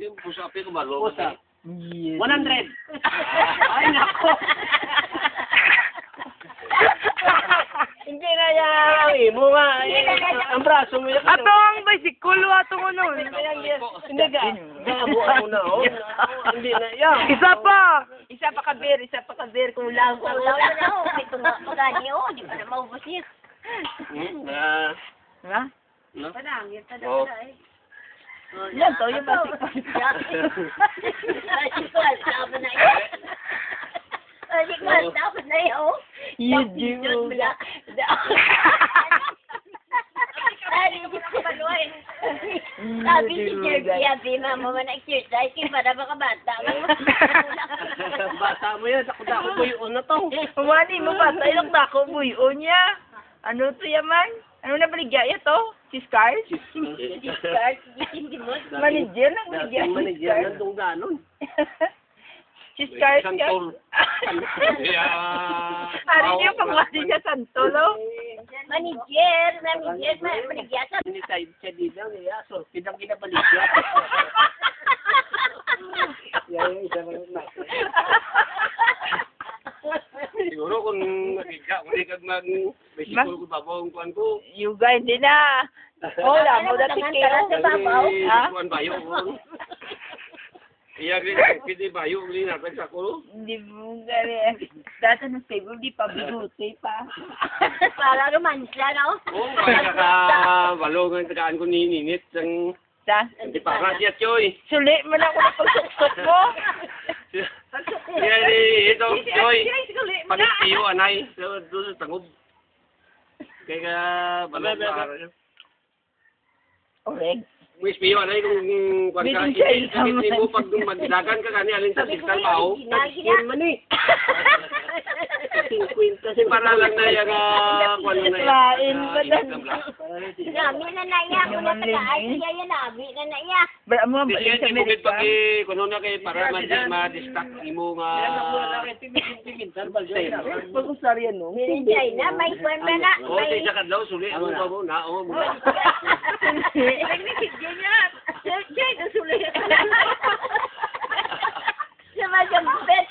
Yung pusa api ko balo. Pusa. 100. Ay, nako. Hindi na yan. Mo nga. Ang braso mo yan. Ato ang bicycle, ato mo nun. Hindi ka. Gabo ako na, oh. Hindi na yan. Isa pa. Isa pa ka beer kung lang na ako. Ito nga magani oh, di pa na maubos yun. Ha? Padang, yan Oh. Yan to, yung bicycle. Dapat na yun. Dapat na yun. Hindi mo. Sabi si Jerky, sabi mama man exercise, kaya para makabata. Bata mo yan. Ako ko yung na to. Umani mo ba? Tayo lang ako buyo niya. Ano to yaman? Ano na baligya ito? Si Scars? Manager ng baligya. Manager ng tungganon. Si Scars ka? Santol. Ari niya pangwasi siya Santolo. Manager, manigyasan. Ini side siya dito niya. So, pinang kinabaligya. Yan yung isa na. Siguro kung nakika, kung di kag mag-bicycle ko babawang kuhan ko. Yuga, hindi na. Wala mo dati kayo. Ha? Kuhan bayo ko. Iya, pwede bayo, hindi natin sa kulo. Hindi mo gari. Dati ng table, di pa bigote pa. Para naman siya, no? Oo, kaya nakabalo ng tagaan ko nininit. Sa? Hindi pa nga siya, Choy. Suli mo na ako na pagsuksok mo. Kaya ito, Choy. Pag-tiyo, anay. Doon sa tangob. Kaya balo pa. Oreg. May spiyo, anay, kung kuhan ka. Hindi mo pag magdagan ka kani, alin sa fiscal mao. Yan man eh. 50 Kasi para lang na yung kuhan na yan. Lain pa lang. Nami na naya, kung natagaan siya yan, nami na naya. Bala mo, Kasi balik sa yung bukid Amerika. pag kuno na kay para ma-distract imo nga. Pag-usaryan, no? Meron siya na, may kwenta na. Oo, sa isa kadlaw, suli. Ano pa mo? Oo, mo. Nagnisid din yan. Siya, ito sulit. Siya magambet.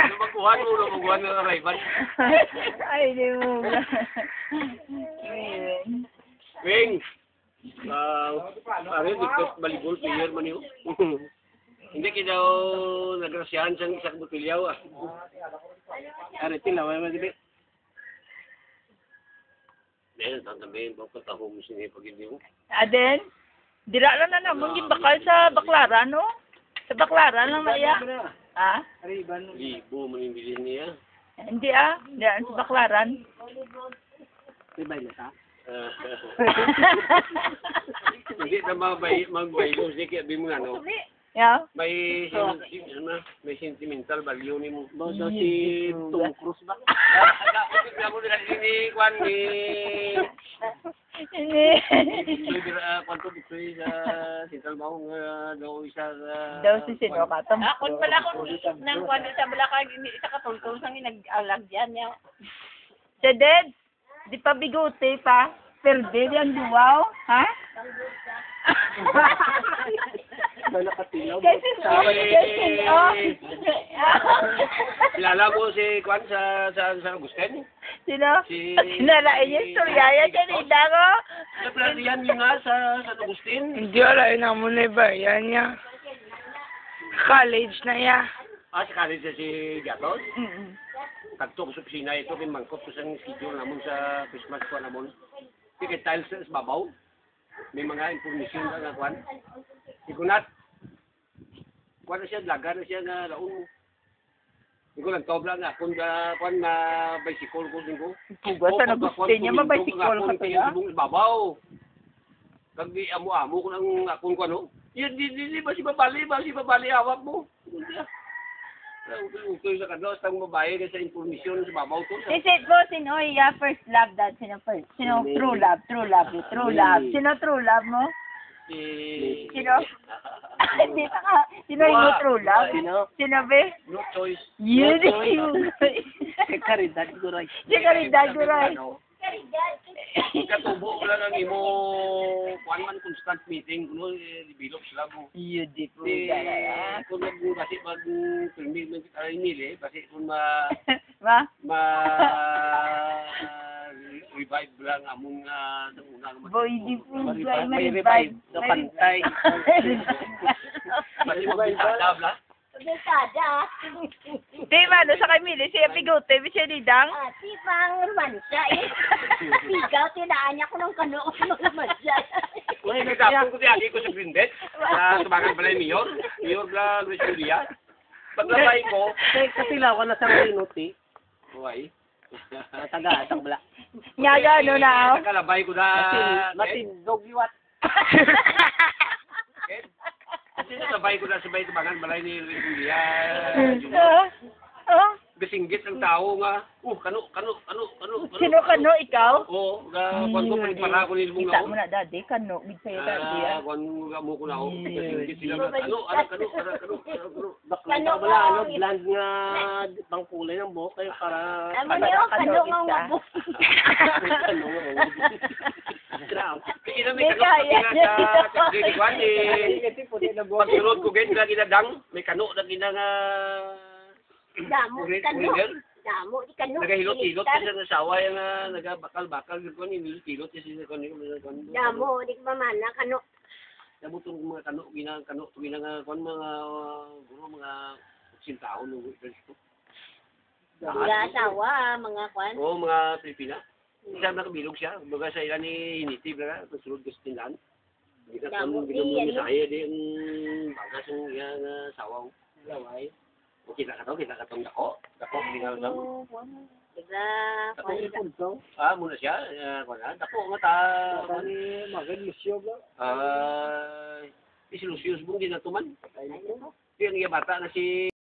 Ano magkuhan mo? Magkuhan ng arrival. Ay, di mo. Wing! Pare, request baligol, player man yun. Hindi kita nagrasyahan sa isang butilyaw ah. Ari, tilaw, may magibit. Dahil, tatabihin po, patahong mo siya pag hindi mo. Aden, dira lang na naman yung bakal sa Baklaran, no? Sa Baklaran lang na iya. Ha? Ari, ban. Libo, manimbilin niya. Hindi Diyan sa Baklaran. Ibay na ta. Hindi na magbaylo, sige, sabi mo nga, no? Yeah. May sentimental value ni mo. Ba daw si Tom Cruise ba? Kaya mo nila ni Juan ni... Hindi. Kwanto dito sa Central Maong daw isa... Daw si sino ka? Ako pala kung nang kwento sa Balakag, isa katultol sang nag-alag dyan. Sa Ded, di pa bigote pa. Perde yan duwaw. Ha? Ba nakatilaw? Kasi Kilala mo si Juan sa Agustin? Sino? Si... Nalain niya storyaya siya ni Dago. Yan yun nga sa Agustin. Hindi wala na mo na ba? Yan niya. College na ya. Si college si Gatos. Mm-mm. Tagto ko sa opisina ito, mangkot ko sa schedule namon sa Christmas ko namon. Kaya tiles sa babaw. May mga information na Juan. Ikunat. Kuan na siya, laga na siya na laon mo. Hindi ko lang tobla na kung kuan na bicycle ko din ko. Puga sa naguste niya, mabicycle ka to ya. Babaw. Kag di amo-amo ko ng akong kuan no. Yan di ba si babali hawak mo. Utoy sa kadlaw sa babae sa information sa babaw to. Is it po, sino iya first love dad? Sino first? Sino true love? True love Sino true love mo? Sino? Hindi pa ka. Sino yung true love? Sino be? No choice. Yun yung... Si Caridad Guray. Si Caridad Guray. Katubo lang ang imo kuan man constant meeting kuno develop sila mo. Yun di po. Kung basi mag permit man kita nili basi kung ma Ma? revive lang among sa unang Boy, di po. May revive sa pantay. basi mag-adab la. Dekada. Di ba, sa Camille, siya pigote, siya didang. Si pang romansya eh. Ikaw, tinaan niya ko ng kano ng romansya. May nagtapon ko di ko sa Grindet. Sa tubangan pala yung Mayor la Luis Julia. Paglabay ko, Kasi lawan na sa Marinuti. uway. Mataga, atang bala. Nga gano na. Nakalabay ko na. Matindog liwat. Kasi sabay ko na sabay tubangan balay ni Luis Julia. Bisinggit ang tao nga. Kano. Sino kano, ikaw? Oo, kung ko para ko ni Kita mo na, daddy, kano, big sa'yo, daddy. Kung mo ko na ako. Bisinggit sila. Kano. Bakla bala, bland nga pangkulay ng buhok kayo para... Ano niyo, kano nga wabo. Kaya may kano sa Giliguan pagsunod ko ganyan lagi na dang, may kano lagi na nga Damo, kano. Damo, di kano. nagahilot-hilot kasi ng sawa yung nagabakal-bakal ko ni hilot-hilot kasi ko ni Damo, di ka mamana, kano. Damo tong mga kano ginang kon mga guro mga sintaon ng ko. Mga asawa, mga kwan. Oo, mga Pilipina. Isa na kabilog siya. Baga sa ilan ni Hinitib na pagsulod ko sa tindahan. Hindi ka Damo, kung binubog ano? sa kaya din bagas yung yan sawaw. Laway. O kita ka tong dako. Dako, hindi nga lang. Diba, Dako, kwan. muna siya. Dako nga ta. Magad, Lucio ba? Si Lucius mong ginatuman. Ano? Yung iya bata na si